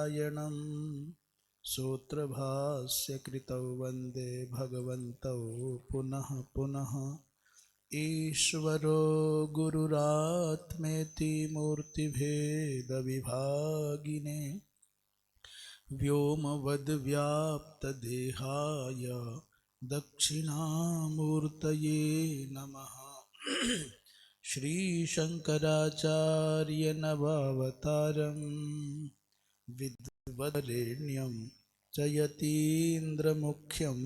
नारायणं सूत्रभाष्यकृतौ वन्दे भगवन्तौ पुनः पुनः। ईश्वरो गुरुरात्मेति मूर्तिभेदविभागिने व्योमवद्व्याप्तदेहाय दक्षिणामूर्तये नमः। श्रीशंकराचार्यनवावतारं विद्वद्वरेण्यं जयतीन्द्रमुख्यं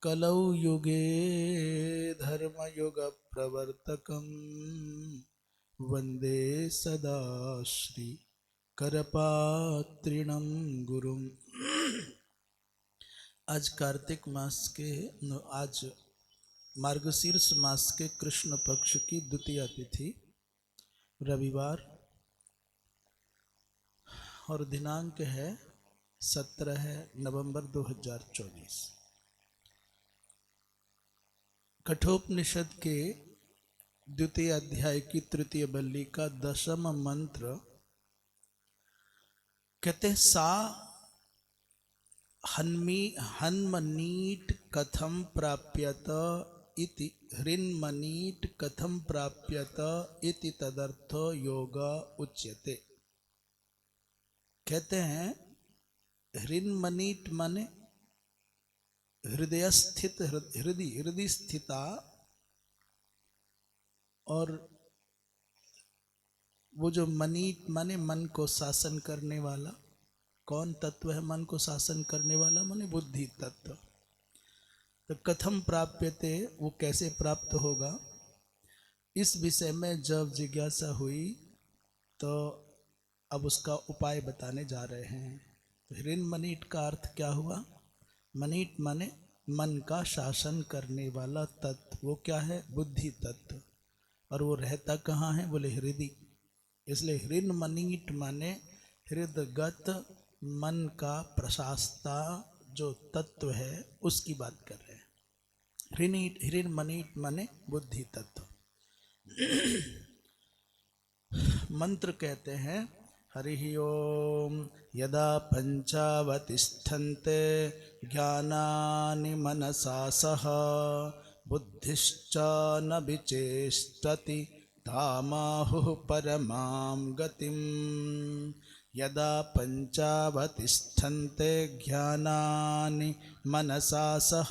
कलौ युगे धर्मयुगप्रवर्तकं वन्दे सदा श्री करपात्रिणं गुरुं। आज कार्तिक मास के आज मार्गशीर्ष मास के कृष्ण पक्ष की द्वितीय तिथि रविवार और दिनांक है 17 नवंबर 2024। कठोपनिषद के द्वितीय अध्याय की तृतीय बल्ली का 10वां मंत्र कहते सा हन्मनीट कथम प्राप्यत इति हृन्मनीट कथम प्राप्यत इति तदर्थ योग उच्यते। कहते हैं हृन्मनीट माने हृदय स्थित, हृदय स्थिता, और वो जो मनीट माने मन को शासन करने वाला। कौन तत्व है मन को शासन करने वाला? माने बुद्धि तत्व। तो कथम प्राप्यते, वो कैसे प्राप्त होगा, इस विषय में जब जिज्ञासा हुई तो अब उसका उपाय बताने जा रहे हैं। तो हृन्मनीट का अर्थ क्या हुआ? मनीट माने मन का शासन करने वाला तत्व। वो क्या है? बुद्धि तत्व। और वो रहता कहाँ है? बोले हृदय। इसलिए हृन्मनीट माने हृदगत मन का प्रशास्ता जो तत्व है उसकी बात कर रहे हैं। हृन्मनीट माने बुद्धि तत्व। मंत्र कहते हैं हरि ओम यदा पंचावतिष्ठन्ते ज्ञानानि मनसा सह बुद्धिश्च न विचेष्टति तामाहुः परमां गतिम्। यदा पंचावतिष्ठन्ते ज्ञानानि मनसा सह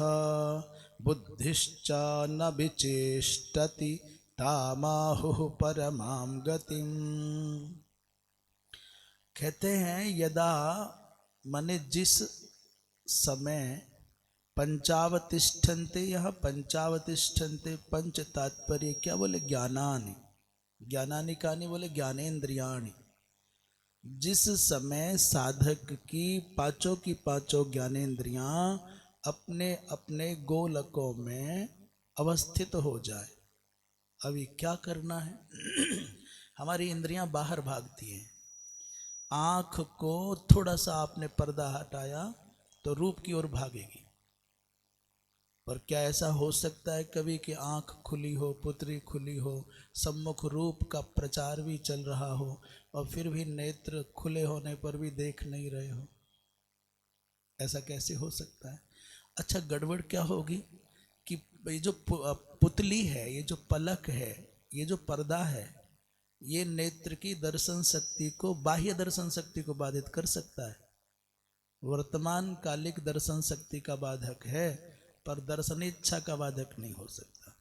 बुद्धिश्च न विचेष्टति तामाहुः परमां गतिम्। कहते हैं यदा माने जिस समय पंचावतिष्ठन्ते, यह पंचावतिष्ठन्ते पंच तात्पर्य क्या? बोले ज्ञानानि। ज्ञानानि कानि? बोले ज्ञानेन्द्रियाणि। जिस समय साधक की पांचों ज्ञानेन्द्रियां अपने अपने गोलकों में अवस्थित हो जाए। अभी क्या करना है? हमारी इंद्रियां बाहर भागती हैं। आँख को थोड़ा सा आपने पर्दा हटाया तो रूप की ओर भागेगी। पर क्या ऐसा हो सकता है कभी कि आँख खुली हो, पुतरी खुली हो, सम्मुख रूप का प्रचार भी चल रहा हो और फिर भी नेत्र खुले होने पर भी देख नहीं रहे हो? ऐसा कैसे हो सकता है? अच्छा, गड़बड़ क्या होगी कि ये जो पुतली है, ये जो पलक है, ये जो पर्दा है, ये नेत्र की दर्शन शक्ति को, बाह्य दर्शन शक्ति को बाधित कर सकता है। वर्तमान कालिक दर्शन शक्ति का बाधक है पर दर्शन इच्छा का बाधक नहीं हो सकता।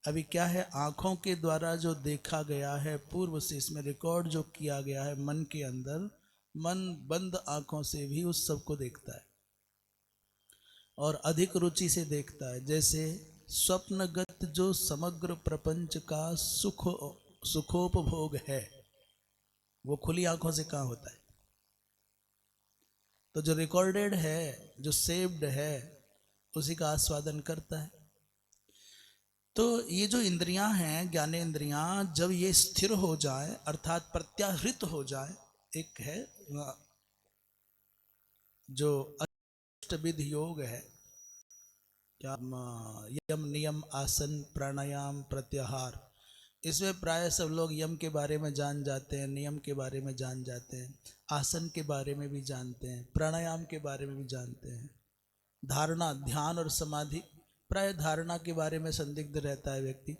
अभी क्या है? आंखों के द्वारा जो देखा गया है, पूर्व से इसमें रिकॉर्ड जो किया गया है मन के अंदर, मन बंद आंखों से भी उस सब को देखता है और अधिक रुचि से देखता है। जैसे स्वप्नगत जो समग्र प्रपंच का सुखोपभोग है वो खुली आंखों से कहाँ होता है? तो जो रिकॉर्डेड है, जो सेव्ड है, उसी का आस्वादन करता है। तो ये जो इंद्रियां हैं, ज्ञानेंद्रियां, जब ये स्थिर हो जाए अर्थात प्रत्याहृत हो जाए, एक है जो अष्टविध योग है, क्या यम नियम आसन प्राणायाम प्रत्याहार, इसमें प्राय सब लोग यम के बारे में जान जाते हैं, नियम के बारे में जान जाते हैं, आसन के बारे में भी जानते हैं, प्राणायाम के बारे में भी जानते हैं, धारणा, ध्यान और समाधि। प्राय धारणा के बारे में संदिग्ध रहता है व्यक्ति,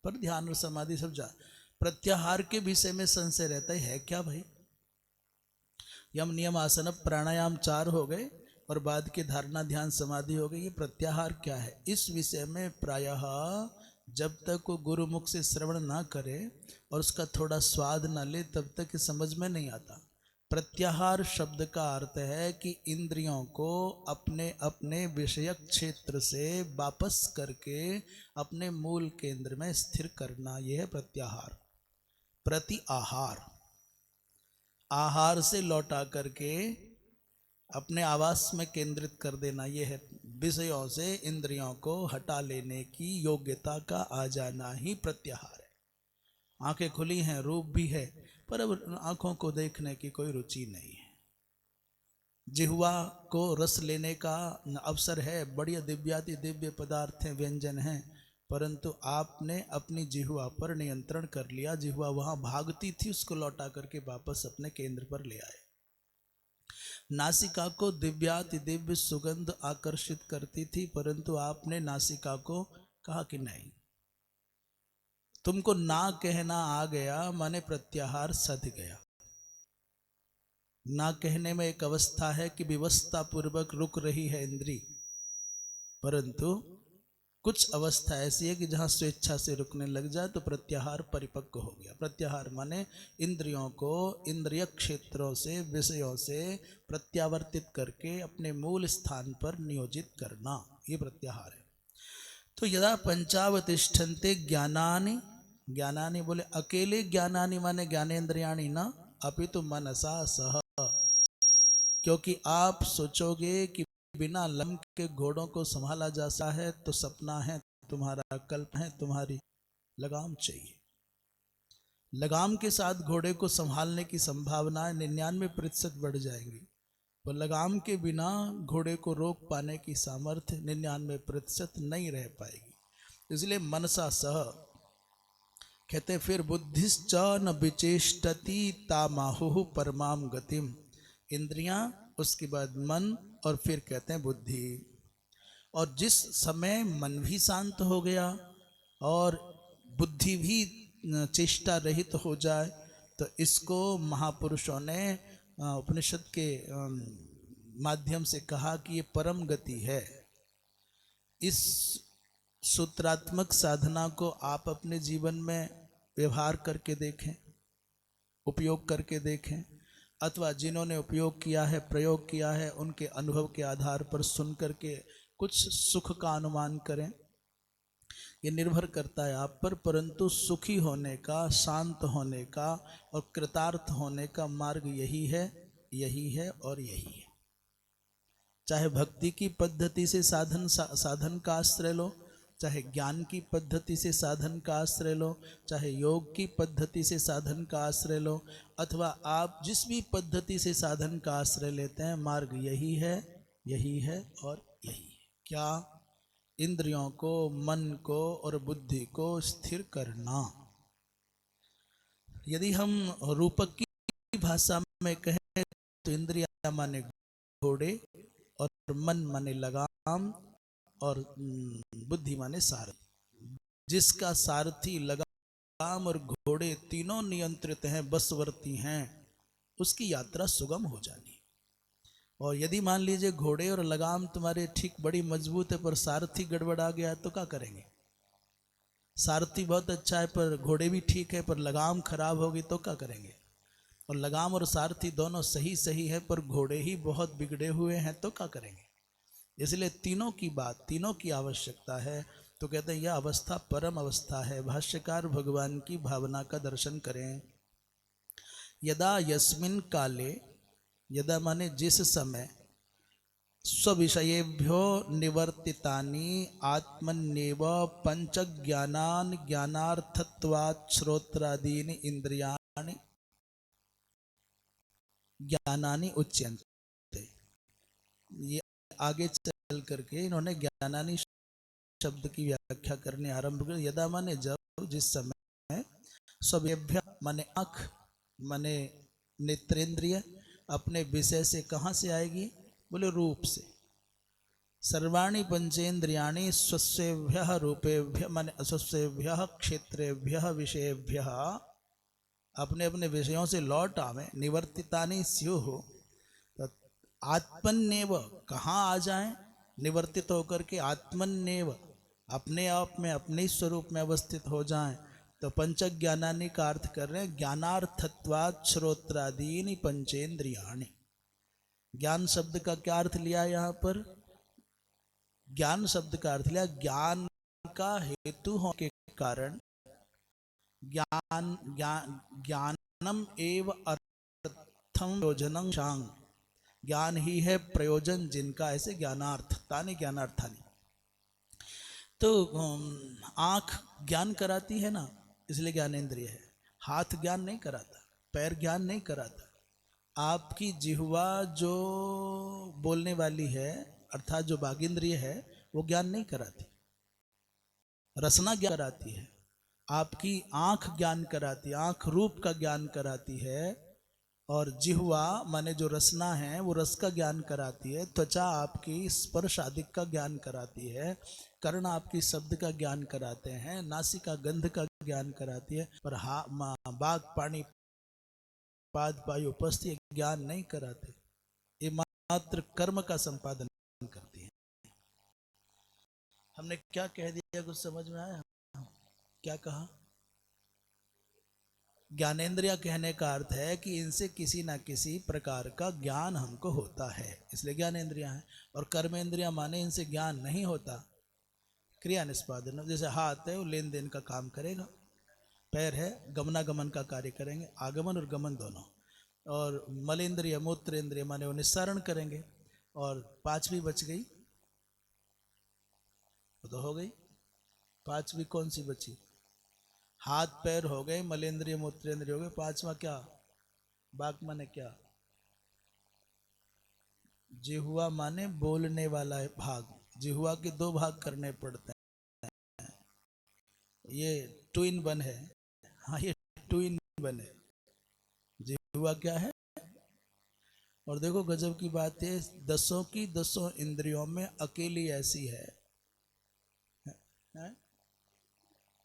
पर ध्यान और समाधि सब जान। प्रत्याहार के विषय में संशय रहता है क्या भाई? यम नियम आसन प्राणायाम 4 हो गए और बाद के धारणा ध्यान समाधि हो गई, ये प्रत्याहार क्या है? इस विषय में प्रायः जब तक वो गुरुमुख से श्रवण ना करे और उसका थोड़ा स्वाद ना ले तब तक समझ में नहीं आता। प्रत्याहार शब्द का अर्थ है कि इंद्रियों को अपने अपने विषयक क्षेत्र से वापस करके अपने मूल केंद्र में स्थिर करना, यह है प्रत्याहार। प्रति आहार, आहार से लौटा करके अपने आवास में केंद्रित कर देना, यह है विषयों से इंद्रियों को हटा लेने की योग्यता का आ जाना ही प्रत्याहार है। आंखें खुली हैं, रूप भी है, पर अब आंखों को देखने की कोई रुचि नहीं है। जिह्वा को रस लेने का अवसर है, बढ़िया दिव्याति दिव्य पदार्थ हैं, व्यंजन हैं, परंतु आपने अपनी जिह्वा पर नियंत्रण कर लिया। जिह्वा वहां भागती थी, उसको लौटा करके वापस अपने केंद्र पर ले आए। नासिका को दिव्याति दिव्य सुगंध आकर्षित करती थी, परंतु आपने नासिका को कहा कि नहीं, तुमको ना कहना आ गया, माने प्रत्याहार सध गया। ना कहने में एक अवस्था है कि विवस्था पूर्वक रुक रही है इंद्री, परंतु कुछ अवस्था ऐसी है कि जहां स्वेच्छा से रुकने लग जाए तो प्रत्याहार परिपक्व हो गया। प्रत्याहार माने इंद्रियों को इंद्रिय क्षेत्रों से, विषयों से प्रत्यावर्तित करके अपने मूल स्थान पर नियोजित करना, ये प्रत्याहार है। तो यदा पंचावतिष्ठन्ते ज्ञानानि, ज्ञानानि बोले अकेले ज्ञानानि माने ज्ञानेन्द्रियाणि न अपितु मनसा सह, क्योंकि आप सोचोगे कि बिना लम के घोड़ों को संभाला जा सकता है तो सपना है तुम्हारा, कल्प है तुम्हारी। लगाम चाहिए, लगाम के साथ घोड़े को संभालने की संभावनाएं 99% बढ़ जाएंगी, पर लगाम के बिना घोड़े को रोक पाने की सामर्थ्य 99% नहीं रह पाएगी। इसलिए मनसा सह कहते फिर बुद्धिश्च न विचेष्टति तामाहु परमाम गतिम, इंद्रियां, उसके बाद मन, और फिर कहते हैं बुद्धि। और जिस समय मन भी शांत हो गया और बुद्धि भी चेष्टा रहित हो जाए, तो इसको महापुरुषों ने उपनिषद के माध्यम से कहा कि ये परम गति है। इस सूत्रात्मक साधना को आप अपने जीवन में व्यवहार करके देखें, उपयोग करके देखें, अथवा जिन्होंने उपयोग किया है, प्रयोग किया है, उनके अनुभव के आधार पर सुन करके कुछ सुख का अनुमान करें। ये निर्भर करता है आप पर, परंतु सुखी होने का, शांत होने का और कृतार्थ होने का मार्ग यही है, यही है और यही है। चाहे भक्ति की पद्धति से साधन का आश्रय लो, चाहे ज्ञान की पद्धति से साधन का आश्रय लो, चाहे योग की पद्धति से साधन का आश्रय लो, अथवा आप जिस भी पद्धति से साधन का आश्रय लेते हैं, मार्ग यही है, यही है और यही है। क्या? इंद्रियों को, मन को और बुद्धि को स्थिर करना। यदि हम रूपक की भाषा में कहें तो इंद्रिया माने घोड़े और मन माने लगाम और बुद्धि माने सारथी। जिसका सारथी, लगाम और घोड़े तीनों नियंत्रित हैं, बसवर्ती हैं, उसकी यात्रा सुगम हो जानी। और यदि मान लीजिए घोड़े और लगाम तुम्हारे ठीक बड़ी मजबूत है पर सारथी गड़बड़ा गया तो क्या करेंगे? सारथी बहुत अच्छा है पर घोड़े भी ठीक है, पर लगाम खराब होगी तो क्या करेंगे? और लगाम और सारथी दोनों सही सही है पर घोड़े ही बहुत बिगड़े हुए हैं तो क्या करेंगे? इसलिए तीनों की बात, तीनों की आवश्यकता है। तो कहते हैं यह अवस्था परम अवस्था है। भाष्यकार भगवान की भावना का दर्शन करें। यदा यस्मिन काले, यदा माने जिस समय, स्विषयेभ्यो निवर्तितानि आत्मन्येव पंचज्ञानान् ज्ञानार्थत्वात् श्रोत्रादीनि इंद्रियाणि ज्ञानानि उच्यन्ते। ये आगे चल करके इन्होंने ज्ञानानि शब्द की व्याख्या करने आरंभ कर। यदा माने जब, जिस समय स्वेभ्य माने आँख, माने नेत्रेंद्रिय, अपने विषय से कहाँ से आएगी? बोले रूप से। सर्वाणि पंचेन्द्रियाणि स्वस्येभ्यः रूपेभ्य माने स्वस्येभ्यः क्षेत्रेभ्यः विषयेभ्यः, अपने अपने विषयों से लौट आवे, निवर्तितानि स्युः। तो आत्मन्नेव कहाँ आ जाएं? निवर्तित होकर के आत्मन्नेव अपने आप में अपने स्वरूप में अवस्थित हो जाएं। तो पंच ज्ञानानि का अर्थ कर रहे हैं ज्ञानार्थत्वात् श्रोत्रादीनि पंचेन्द्रियाणि। ज्ञान शब्द का क्या अर्थ लिया यहाँ पर? ज्ञान शब्द का अर्थ लिया ज्ञान का हेतु होने के कारण, ज्ञानम एव अर्थम प्रयोजनं शांग, ज्ञान ही है प्रयोजन जिनका, ऐसे ज्ञानार्थ तानि ज्ञानार्थानि। तो आँख ज्ञान कराती है ना, इसलिए ज्ञानेंद्रिय है। हाथ ज्ञान नहीं कराता, पैर ज्ञान नहीं कराता। आपकी जिह्वा जो बोलने वाली है, अर्थात जो वागिंद्रिय है, वो ज्ञान नहीं कराती, रसना ज्ञान कराती है। आपकी आँख ज्ञान कराती है, आँख रूप का ज्ञान कराती है। और जिह्वा माने जो रसना है वो रस का ज्ञान कराती है। त्वचा आपकी स्पर्श आदि का ज्ञान कराती है। कर्ण आपकी शब्द का ज्ञान कराते हैं। नासिका गंध का ज्ञान कराती है। पर बाग पानी पाद वायु उपस्थिति ज्ञान नहीं कराते, ये मात्र कर्म का संपादन करती है। हमने क्या कह दिया, कुछ समझ में आया? क्या कहा? ज्ञानेंद्रिया कहने का अर्थ है कि इनसे किसी ना किसी प्रकार का ज्ञान हमको होता है, इसलिए ज्ञानेंद्रिया है। और कर्मेंद्रिया माने इनसे ज्ञान नहीं होता, क्रिया निष्पादन। जैसे हाथ है वो लेन देन का काम करेगा, पैर है गमनागमन का कार्य करेंगे, आगमन और गमन दोनों। और मलेंद्रिय मूत्रेंद्रिय माने वो निस्सारण करेंगे। और पांचवी बच गई, वो तो हो गई। पांचवी कौन सी बची? हाथ पैर हो गए, मलेंद्रिय मूत्रेंद्रिय हो गए। पांचवा क्या? बाक माने क्या? जिह्वा माने बोलने वाला है भाग। जिह्वा के दो भाग करने पड़ते हैं, ये टू इन वन है। हाँ, ये टू इन वन है। जिह्वा क्या है? और देखो गजब की बात है, दसों की दसों इंद्रियों में अकेली ऐसी है?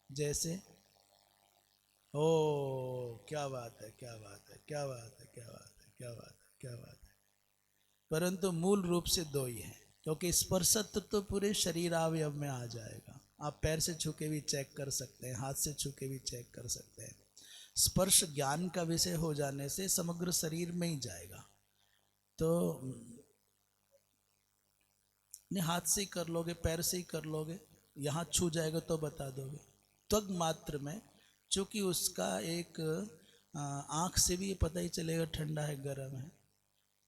जैसे ओ, क्या बात है, क्या बात है, क्या बात है, क्या बात है, क्या बात है, क्या बात है। परंतु मूल रूप से दो ही है, क्योंकि स्पर्शत्व तो पूरे शरीर अवयव में आ जाएगा। आप पैर से छू के भी चेक कर सकते हैं, हाथ से छू के भी चेक कर सकते हैं। स्पर्श ज्ञान का विषय हो जाने से समग्र शरीर में ही जाएगा। तो नहीं, हाथ से ही कर लोगे, पैर से ही कर लोगे, यहाँ छू जाएगा तो बता दोगे। त्वग मात्र में, चूंकि उसका एक आँख से भी ये पता ही चलेगा ठंडा है गर्म है,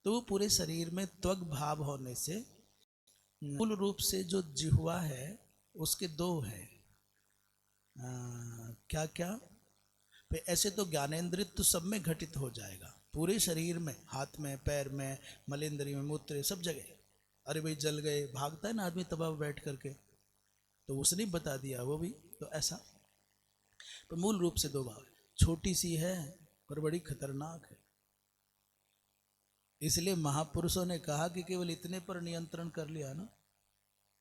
तो वो पूरे शरीर में त्वग भाव होने से मूल रूप से जो जिह्वा है उसके दो है। क्या क्या? ऐसे तो ज्ञानेंद्रिय तो सब में घटित हो जाएगा, पूरे शरीर में, हाथ में, पैर में, मलेंद्रिय में, मूत्र, सब जगह। अरे भाई जल गए, भागता है ना आदमी तबाह बैठ करके, तो उसने बता दिया वो भी। तो ऐसा, तो मूल रूप से दो भाव, छोटी सी है पर बड़ी खतरनाक है। इसलिए महापुरुषों ने कहा कि केवल इतने पर नियंत्रण कर लिया ना,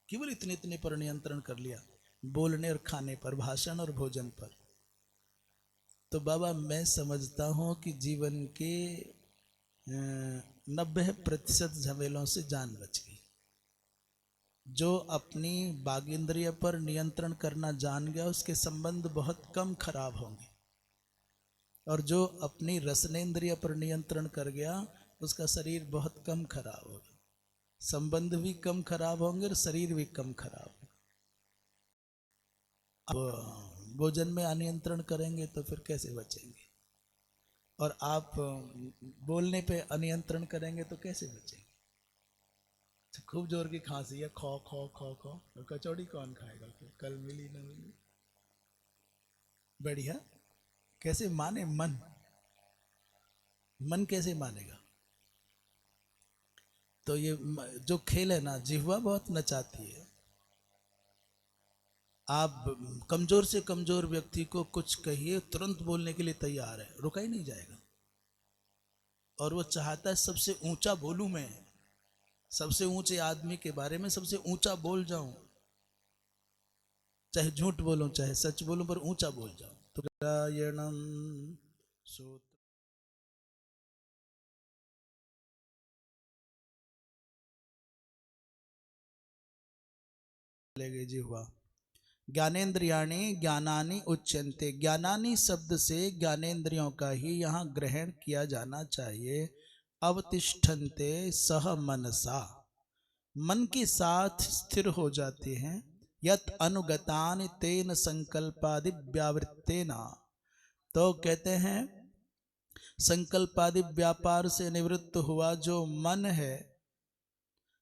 केवल इतने इतने पर नियंत्रण कर लिया, बोलने और खाने पर, भाषण और भोजन पर, तो बाबा मैं समझता हूं कि जीवन के 90% झमेलों से जान बच गई। जो अपनी बागिंद्रिय पर नियंत्रण करना जान गया उसके संबंध बहुत कम खराब होंगे, और जो अपनी रसनेन्द्रिय पर नियंत्रण कर गया उसका शरीर बहुत कम खराब होगा, संबंध भी कम खराब होंगे और शरीर भी कम खराब होगा। अब भोजन में अनियंत्रण करेंगे तो फिर कैसे बचेंगे, और आप बोलने पे अनियंत्रण करेंगे तो कैसे बचेंगे। तो खूब जोर की खांसी है, खो खो खो खो, और कचौड़ी कौन खाएगा फिर, कल मिली ना मिली। बढ़िया, कैसे माने मन, मन कैसे मानेगा। तो ये जो खेल है ना, जिह्वा बहुत नचाती है। आप कमजोर से कमजोर व्यक्ति को कुछ कहिए, तुरंत बोलने के लिए तैयार है, रुका ही नहीं जाएगा। और वो चाहता है सबसे ऊंचा बोलूं मैं, सबसे ऊंचे आदमी के बारे में सबसे ऊंचा बोल जाऊं, चाहे झूठ बोलूं चाहे सच बोलूं, पर ऊंचा बोल जाऊं। तो नारायणम सूत्र लेगे जी हुआ। ज्ञानेन्द्रियाणि ज्ञानानि उच्यन्ते, ज्ञानानि शब्द से ज्ञानेन्द्रियों का ही यहाँ ग्रहण किया जाना चाहिए। अवतिष्ठन्ते सह मनसा, मन के साथ स्थिर हो जाते हैं। यत अनुगतान तेन संकल्पादि व्यावृत्तेना, तो कहते हैं संकल्पादि व्यापार से निवृत्त हुआ जो मन है,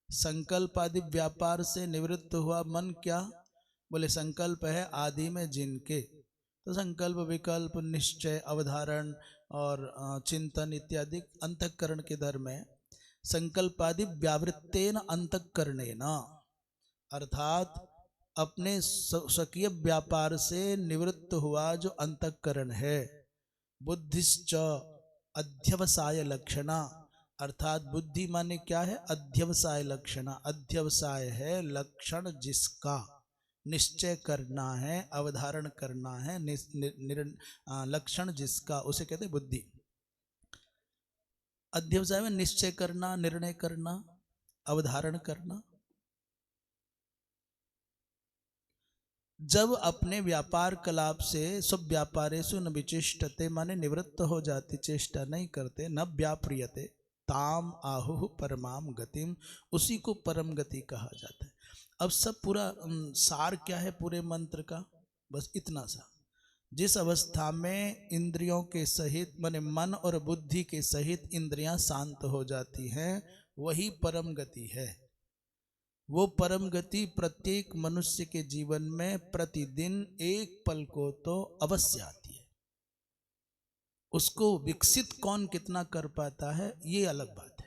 संकल्पादि व्यापार से निवृत्त हुआ मन क्या, बोले संकल्प है आदि में जिनके, तो संकल्प विकल्प निश्चय अवधारण और चिंतन इत्यादि अंतःकरण के धर्म है। संकल्पादि व्यावृत्तेन अंतःकरणेन, अर्थात अपने स्वकीय व्यापार से निवृत्त हुआ जो अंतःकरण है। बुद्धिश्च अध्यवसाय लक्षणा, अर्थात बुद्धि माने क्या है, अध्यवसाय लक्षणा, अध्यवसाय है लक्षण जिसका, निश्चय करना है, अवधारण करना है, लक्षण जिसका, उसे कहते हैं बुद्धि। अध्यवसाय में निश्चय करना, निर्णय करना, अवधारण करना। जब अपने व्यापार कलाप से सब व्यापारेषु न विचेष्टते, माने निवृत्त हो जाती, चेष्टा नहीं करते, न व्याप्रियते, ताम आहुः परमाम गतिम, उसी को परम गति कहा जाता है। अब सब पूरा सार क्या है पूरे मंत्र का, बस इतना सा, जिस अवस्था में इंद्रियों के सहित माने मन और बुद्धि के सहित इंद्रियां शांत हो जाती हैं, वही परम गति है। वो परम गति प्रत्येक मनुष्य के जीवन में प्रतिदिन एक पल को तो अवश्य आती है। उसको विकसित कौन कितना कर पाता है ये अलग बात है।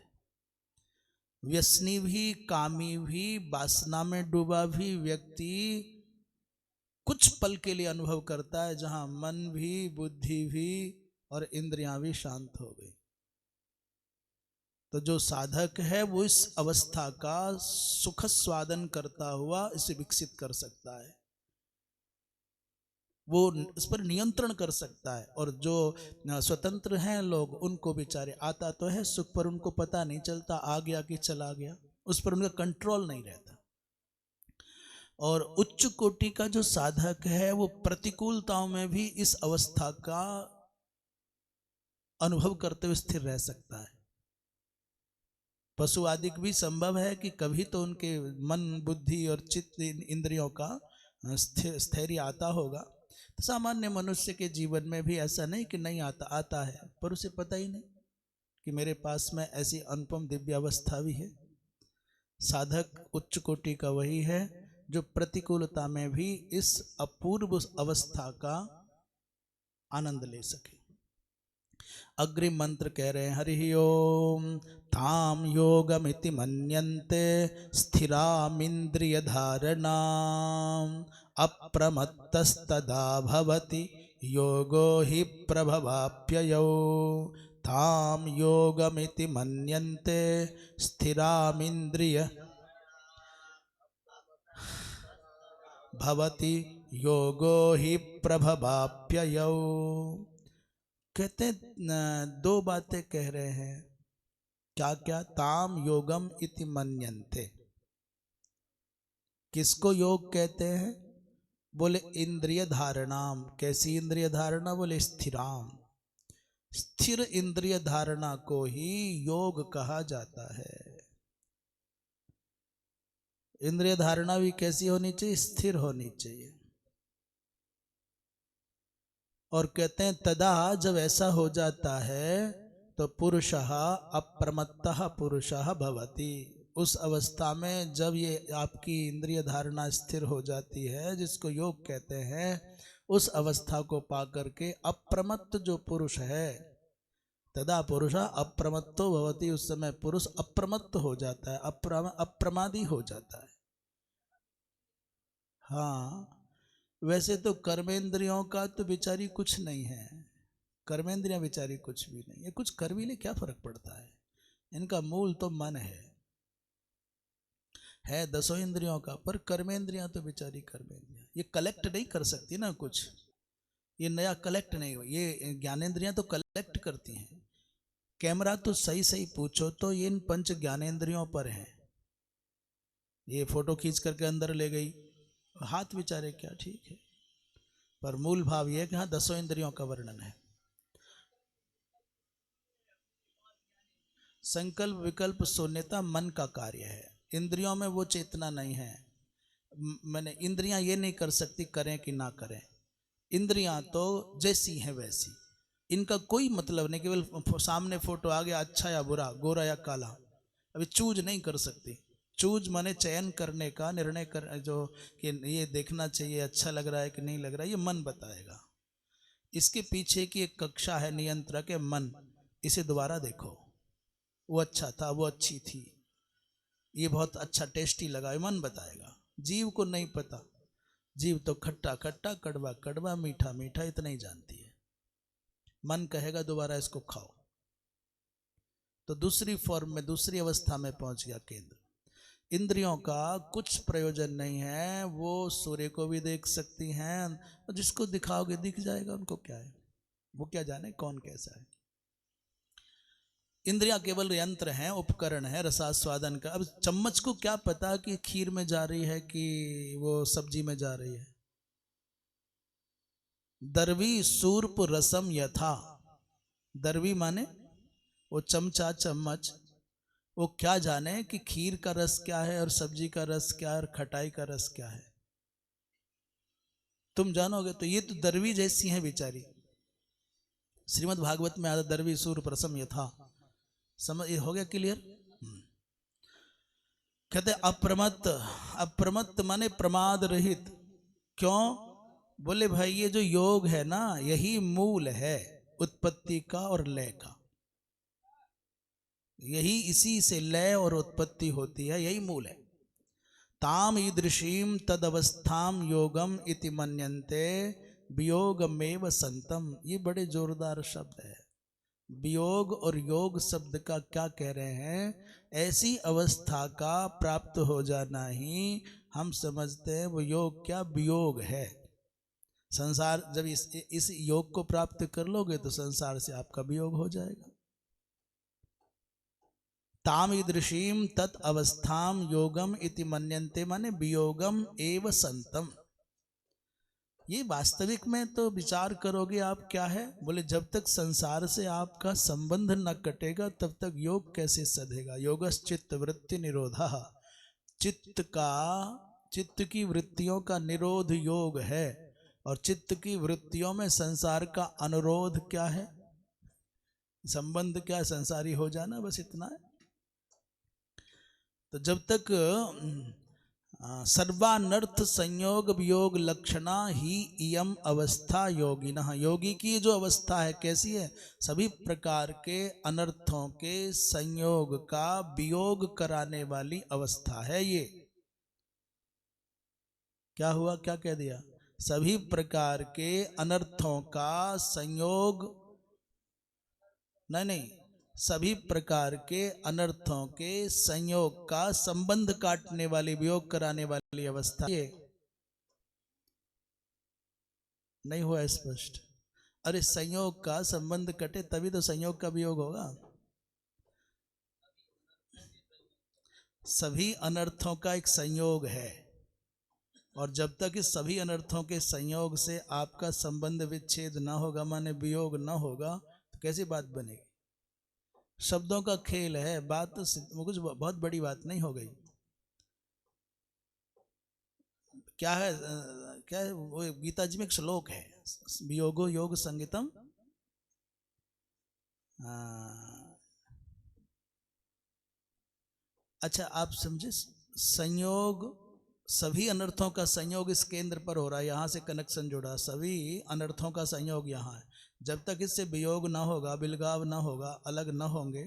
व्यसनी भी, कामी भी, वासना में डूबा भी व्यक्ति कुछ पल के लिए अनुभव करता है जहां मन भी, बुद्धि भी और इंद्रियां भी शांत हो गई। तो जो साधक है वो इस अवस्था का सुख स्वादन करता हुआ इसे विकसित कर सकता है, वो इस पर नियंत्रण कर सकता है। और जो स्वतंत्र हैं लोग, उनको बेचारे आता तो है सुख, पर उनको पता नहीं चलता आ गया कि चला गया, उस पर उनका कंट्रोल नहीं रहता। और उच्च कोटि का जो साधक है वो प्रतिकूलताओं में भी इस अवस्था का अनुभव करते हुए स्थिर रह सकता है। पशु आदि भी संभव है कि कभी तो उनके मन, बुद्धि और चित्त, इंद्रियों का स्थैर्य आता होगा। तो सामान्य मनुष्य के जीवन में भी ऐसा नहीं कि नहीं आता, आता है, पर उसे पता ही नहीं कि मेरे पास में ऐसी अनुपम दिव्य अवस्था भी है। साधक उच्च कोटि का वही है जो प्रतिकूलता में भी इस अपूर्व अवस्था का आनंद ले सके। अग्रिम मंत्र कह रहे हैं, हरि ओम ताम योगमिति मन्यन्ते स्थिरामिन्द्रिय धारणा अप्रमत्तस्तदा भवति योगो हि प्रभवाप्ययौ। ताम योगमिति मन्यन्ते स्थिरामिन्द्रिय भवति योगो हि प्रभवाप्ययौ। कहते दो बातें कह रहे हैं, क्या क्या, ताम योगम इति मन्यन्ते, किसको योग कहते हैं, बोले इंद्रिय धारणाम। कैसी इंद्रिय धारणा, बोले स्थिराम, स्थिर इंद्रिय धारणा को ही योग कहा जाता है। इंद्रिय धारणा भी कैसी होनी चाहिए, स्थिर होनी चाहिए। और कहते हैं तदा, जब ऐसा हो जाता है तो पुरुषः अप्रमत्तः पुरुषः भवति। उस अवस्था में जब ये आपकी इंद्रिय धारणा स्थिर हो जाती है, जिसको योग कहते हैं, उस अवस्था को पाकर के अप्रमत्त जो पुरुष है, तदा पुरुषः अप्रमत्तो भवति, उस समय पुरुष अप्रमत्त हो जाता है, अप्रमादी हो जाता है। हाँ, वैसे तो कर्मेंद्रियों का तो बेचारी कुछ नहीं है, कर्मेंद्रियां बेचारी कुछ भी नहीं, ये कुछ कर भी ले क्या फर्क पड़ता है, इनका मूल तो मन है दसों इंद्रियों का, पर कर्मेंद्रियां तो बेचारी कर्मेंद्रियां ये कलेक्ट नहीं कर सकती ना कुछ, ये नया कलेक्ट नहीं हो, ये ज्ञानेंद्रियां तो कलेक्ट करती हैं। कैमरा तो सही सही पूछो तो ये इन पंच ज्ञानेंद्रियों पर है, ये फोटो खींच करके अंदर ले गई, हाथ बेचारे क्या ठीक है, पर मूल भाव ये है कि हाँ दसों इंद्रियों का वर्णन है। संकल्प विकल्प शून्यता मन का कार्य है, इंद्रियों में वो चेतना नहीं है। मैंने इंद्रियां ये नहीं कर सकती करें कि ना करें, इंद्रियां तो जैसी हैं वैसी, इनका कोई मतलब नहीं, केवल सामने फोटो आ गया अच्छा या बुरा, गोरा या काला, अभी चूज नहीं कर सकती। चूज माने चयन करने का निर्णय कर, जो कि ये देखना चाहिए अच्छा लग रहा है कि नहीं लग रहा है, ये मन बताएगा। इसके पीछे की एक कक्षा है नियंत्रक है मन, इसे दोबारा देखो, वो अच्छा था, वो अच्छी थी, ये बहुत अच्छा टेस्टी लगा, ये मन बताएगा। जीव को नहीं पता, जीव तो खट्टा खट्टा कड़वा कड़वा मीठा मीठा इतना ही जानती है, मन कहेगा दोबारा इसको खाओ। तो दूसरी फॉर्म में दूसरी अवस्था में पहुंच गया केंद्र। इंद्रियों का कुछ प्रयोजन नहीं है, वो सूर्य को भी देख सकती हैं, और जिसको दिखाओगे दिख जाएगा, उनको क्या है, वो क्या जाने कौन कैसा है। इंद्रियां केवल यंत्र हैं, उपकरण है रसास्वादन का। अब चम्मच को क्या पता कि खीर में जा रही है कि वो सब्जी में जा रही है। दरवी सूर्प रसम यथा, दरवी माने वो चमचा चम्मच, वो क्या जाने कि खीर का रस क्या है और सब्जी का रस क्या है और खटाई का रस क्या है, तुम जानोगे तो ये तो दरवी जैसी है बेचारी। श्रीमद् भागवत में आता दरवी सूर्प रसम यथा, समझ हो गया क्लियर। कहते अप्रमत्त, अप्रमत्त माने प्रमाद रहित, क्यों, बोले भाई ये जो योग है ना यही मूल है उत्पत्ति का और लय का, यही इसी से लय और उत्पत्ति होती है, यही मूल है। ताम ईदृशीम तद अवस्थाम योगम इति मन्यन्ते वियोगमेव संतम, ये बड़े जोरदार शब्द है। वियोग और योग शब्द का क्या कह रहे हैं, ऐसी अवस्था का प्राप्त हो जाना ही हम समझते हैं वो योग, क्या वियोग है। संसार जब इस योग को प्राप्त कर लोगे तो संसार से आपका वियोग हो जाएगा। ताम ईदृशीम तत् अवस्थाम योगम इति मन्यन्ते माने वियोगम एव संतम। ये वास्तविक में तो विचार करोगे आप क्या है, बोले जब तक संसार से आपका संबंध न कटेगा तब तक योग कैसे सधेगा। योगश्चित्त वृत्ति निरोधा, चित्त का, चित्त की वृत्तियों का निरोध योग है, और चित्त की वृत्तियों में संसार का अनुरोध क्या है, संबंध क्या है, संसारी हो जाना, बस इतना है। तो जब तक सर्वानर्थ संयोग वियोग लक्षणा ही इयम अवस्था योगिनः, योगी की जो अवस्था है कैसी है, सभी प्रकार के अनर्थों के संयोग का वियोग कराने वाली अवस्था है ये। क्या हुआ, क्या कह दिया, सभी प्रकार के अनर्थों का संयोग, नहीं नहीं, सभी प्रकार के अनर्थों के संयोग का संबंध काटने वाली, वियोग कराने वाली अवस्था ये नहीं हुआ स्पष्ट। अरे संयोग का संबंध कटे तभी तो संयोग का वियोग होगा। सभी अनर्थों का एक संयोग है, और जब तक इस सभी अनर्थों के संयोग से आपका संबंध विच्छेद ना होगा, माने वियोग ना होगा, तो कैसी बात बनेगी। शब्दों का खेल है, बात तो कुछ बहुत बड़ी बात नहीं हो गई। क्या है, क्या है वो, गीता जी में एक श्लोक है, वियोगो योग संगीतम, अच्छा आप समझे, संयोग, सभी अनर्थों का संयोग इस केंद्र पर हो रहा है, यहाँ से कनेक्शन जुड़ा, सभी अनर्थों का संयोग यहाँ है। जब तक इससे वियोग ना होगा, बिलगाव ना होगा, अलग ना होंगे,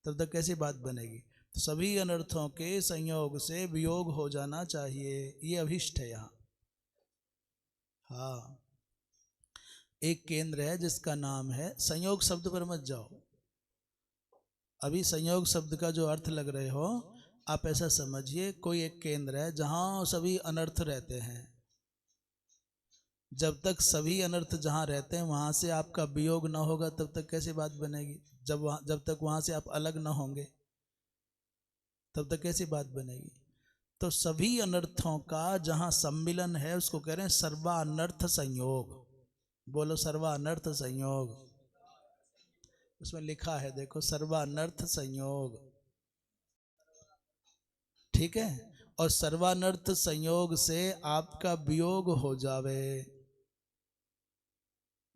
तब तक कैसी बात बनेगी। तो सभी अनर्थों के संयोग से वियोग हो जाना चाहिए, ये अभिष्ट है यहाँ। हाँ, एक केंद्र है जिसका नाम है, संयोग शब्द पर मत जाओ, अभी संयोग शब्द का जो अर्थ लग रहे हो आप ऐसा समझिए, कोई एक केंद्र है जहां सभी अनर्थ रहते हैं। जब तक सभी अनर्थ जहां रहते हैं वहां से आपका वियोग न होगा तब तक कैसे बात बनेगी। जब तक वहां से आप अलग न होंगे तब तक कैसी बात बनेगी। तो सभी अनर्थों का जहां सम्मिलन है उसको कह रहे हैं सर्वानर्थ संयोग। बोलो सर्वानर्थ संयोग। उसमें लिखा है देखो, सर्वानर्थ संयोग, ठीक है। और सर्वानर्थ संयोग से आपका वियोग हो जावे,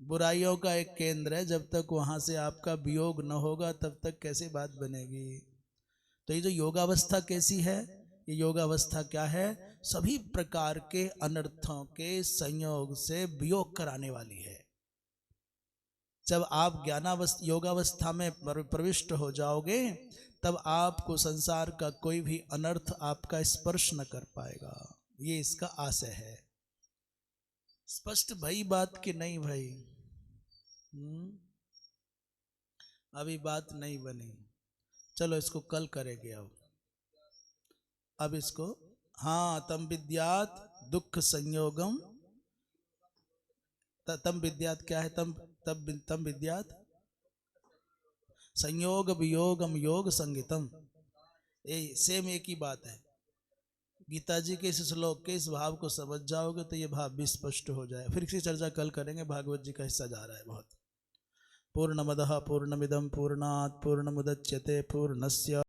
बुराइयों का एक केंद्र है, जब तक वहां से आपका वियोग न होगा तब तक कैसे बात बनेगी। तो ये जो योगावस्था कैसी है, ये योगावस्था क्या है, सभी प्रकार के अनर्थों के संयोग से वियोग कराने वाली है। जब आप योगावस्था में प्रविष्ट हो जाओगे तब आपको संसार का कोई भी अनर्थ आपका स्पर्श न कर पाएगा। ये इसका आशय है। स्पष्ट भाई बात कि नहीं भाई? अभी बात नहीं बनी, चलो इसको कल करेंगे। अब इसको, हाँ, तम विद्यात दुख संयोगम, तम विद्यात क्या है, तम विद्यात संयोग वियोगम योग संगितम, ये सेम एक ही बात है। गीता जी के इस श्लोक के इस भाव को समझ जाओगे तो ये भाव भी स्पष्ट हो जाए। फिर इसकी चर्चा कल करेंगे, भागवत जी का हिस्सा जा रहा है बहुत। पूर्णमदः पूर्णमिदं पूर्णात् पूर्णमुदच्यते पूर्णस्य